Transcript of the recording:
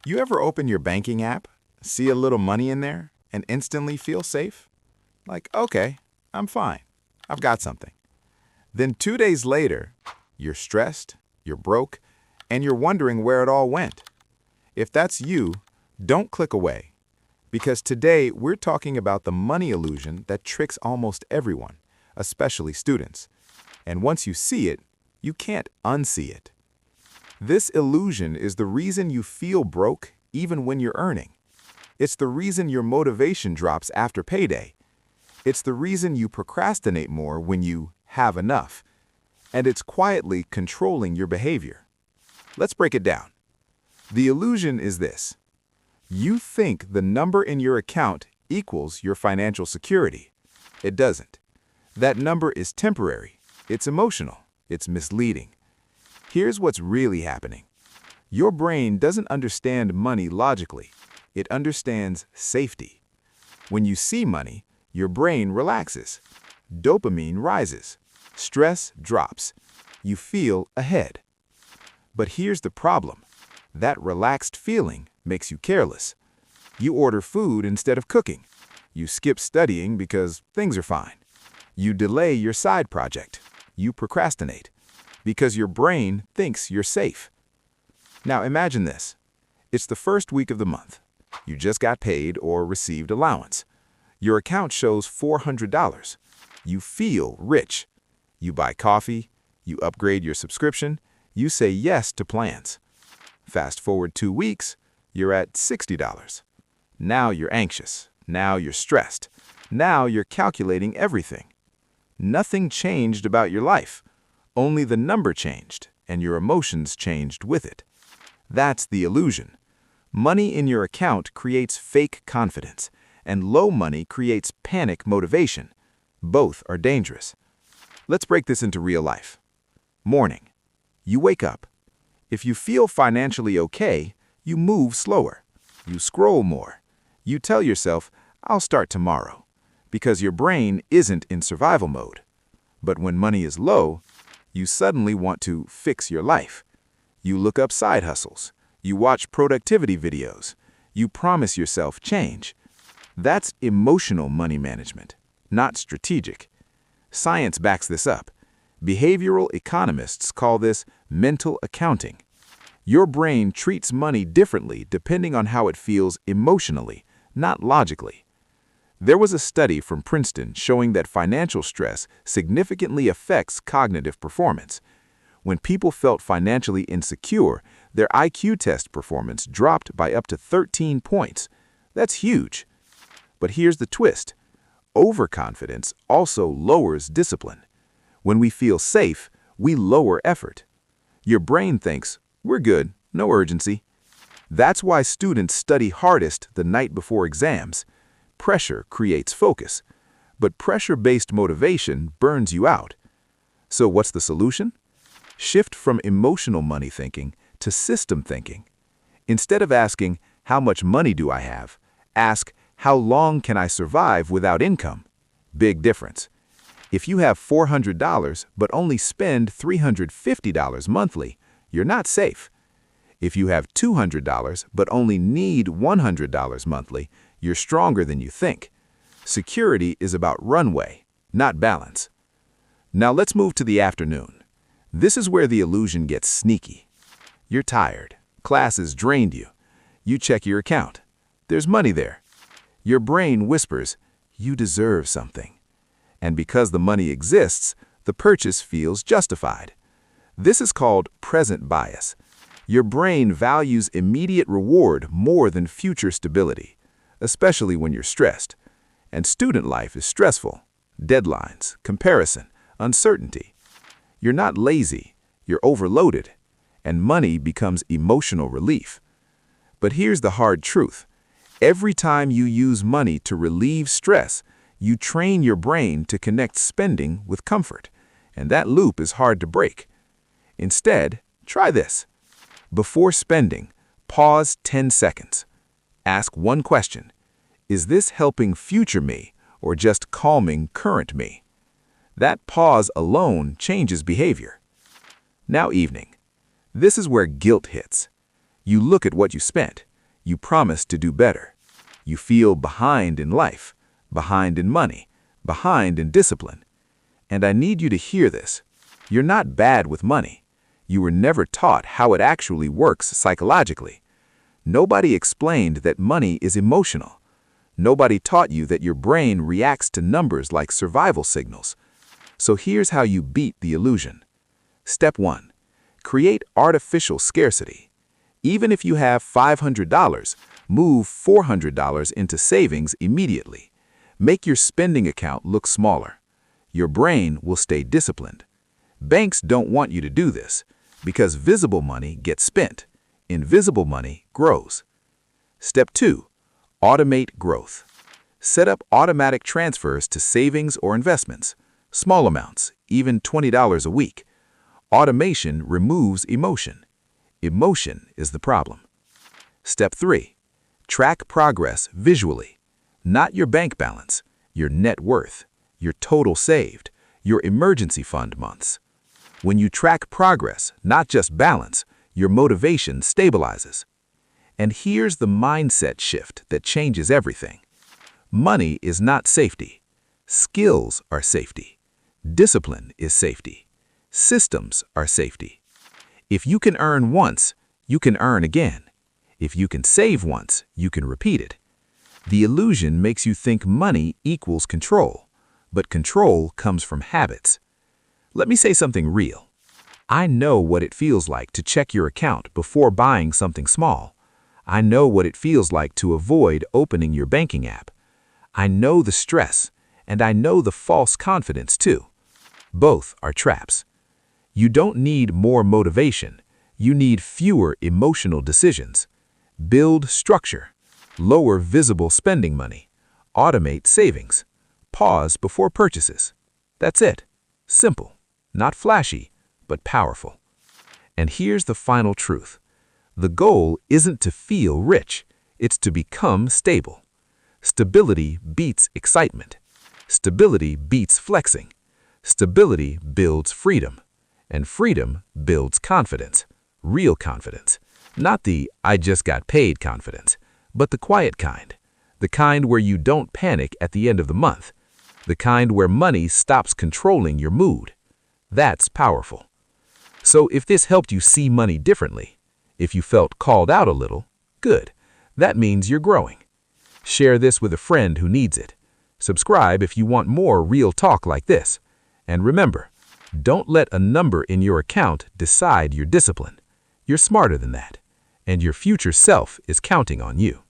You ever open your banking app, see a little money in there, and instantly feel safe? Like, okay, I'm fine. I've got something. Then 2 days later, you're stressed, you're broke, and you're wondering where it all went. If that's you, don't click away. Because today we're talking about the money illusion that tricks almost everyone, especially students. And once you see it, you can't unsee it. This illusion is the reason you feel broke even when you're earning. It's the reason your motivation drops after payday. It's the reason you procrastinate more when you have enough. And it's quietly controlling your behavior. Let's break it down. The illusion is this. You think the number in your account equals your financial security. It doesn't. That number is temporary. It's emotional. It's misleading. Here's what's really happening. Your brain doesn't understand money logically. It understands safety. When you see money, your brain relaxes. Dopamine rises. Stress drops. You feel ahead. But here's the problem. That relaxed feeling makes you careless. You order food instead of cooking. You skip studying because things are fine. You delay your side project. You procrastinate because your brain thinks you're safe. Now imagine this. It's the first week of the month. You just got paid or received allowance. Your account shows $400. You feel rich. You buy coffee. You upgrade your subscription. You say yes to plans. Fast forward 2 weeks, you're at $60. Now you're anxious. Now you're stressed. Now you're calculating everything. Nothing changed about your life. Only the number changed, and your emotions changed with it. That's the illusion. Money in your account creates fake confidence, and low money creates panic motivation. Both are dangerous. Let's break this into real life. Morning. You wake up. If you feel financially okay, you move slower. You scroll more. You tell yourself, I'll start tomorrow, because your brain isn't in survival mode. But when money is low, you suddenly want to fix your life. You look up side hustles. You watch productivity videos. You promise yourself change. That's emotional money management, not strategic. Science backs this up. Behavioral economists call this mental accounting. Your brain treats money differently depending on how it feels emotionally, not logically. There was a study from Princeton showing that financial stress significantly affects cognitive performance. When people felt financially insecure, their IQ test performance dropped by up to 13 points. That's huge. But here's the twist. Overconfidence also lowers discipline. When we feel safe, we lower effort. Your brain thinks, we're good, no urgency. That's why students study hardest the night before exams. Pressure creates focus, but pressure-based motivation burns you out. So what's the solution? Shift from emotional money thinking to system thinking. Instead of asking, how much money do I have? Ask, how long can I survive without income? Big difference. If you have $400 but only spend $350 monthly, you're not safe. If you have $200 but only need $100 monthly, you're stronger than you think. Security is about runway, not balance. Now let's move to the afternoon. This is where the illusion gets sneaky. You're tired. Class has drained you. You check your account. There's money there. Your brain whispers, you deserve something. And because the money exists, the purchase feels justified. This is called present bias. Your brain values immediate reward more than future stability, especially when you're stressed. And student life is stressful. Deadlines, comparison, uncertainty. You're not lazy, you're overloaded, and money becomes emotional relief. But here's the hard truth. Every time you use money to relieve stress, you train your brain to connect spending with comfort, and that loop is hard to break. Instead, try this. Before spending, pause 10 seconds. Ask one question. Is this helping future me or just calming current me? That pause alone changes behavior. Now evening. This is where guilt hits. You look at what you spent. You promise to do better. You feel behind in life, behind in money, behind in discipline. And I need you to hear this. You're not bad with money. You were never taught how it actually works psychologically. Nobody explained that money is emotional. Nobody taught you that your brain reacts to numbers like survival signals. So here's how you beat the illusion. Step 1. Create artificial scarcity. Even if you have $500, move $400 into savings immediately. Make your spending account look smaller. Your brain will stay disciplined. Banks don't want you to do this because visible money gets spent. Invisible money grows. Step 2. Automate growth. Set up automatic transfers to savings or investments. Small amounts, even $20 a week. Automation removes emotion. Emotion is the problem. Step 3. Track progress visually. Not your bank balance, your net worth, your total saved, your emergency fund months. When you track progress, not just balance, your motivation stabilizes. And here's the mindset shift that changes everything. Money is not safety. Skills are safety. Discipline is safety. Systems are safety. If you can earn once, you can earn again. If you can save once, you can repeat it. The illusion makes you think money equals control, but control comes from habits. Let me say something real. I know what it feels like to check your account before buying something small. I know what it feels like to avoid opening your banking app. I know the stress, and I know the false confidence too. Both are traps. You don't need more motivation. You need fewer emotional decisions. Build structure. Lower visible spending money. Automate savings. Pause before purchases. That's it. Simple. Not flashy, but powerful. And here's the final truth. The goal isn't to feel rich. It's to become stable. Stability beats excitement. Stability beats flexing. Stability builds freedom. And freedom builds confidence. Real confidence. Not the "I just got paid" confidence, but the quiet kind. The kind where you don't panic at the end of the month. The kind where money stops controlling your mood. That's powerful. So if this helped you see money differently, if you felt called out a little, good. That means you're growing. Share this with a friend who needs it. Subscribe if you want more real talk like this. And remember, don't let a number in your account decide your discipline. You're smarter than that, and your future self is counting on you.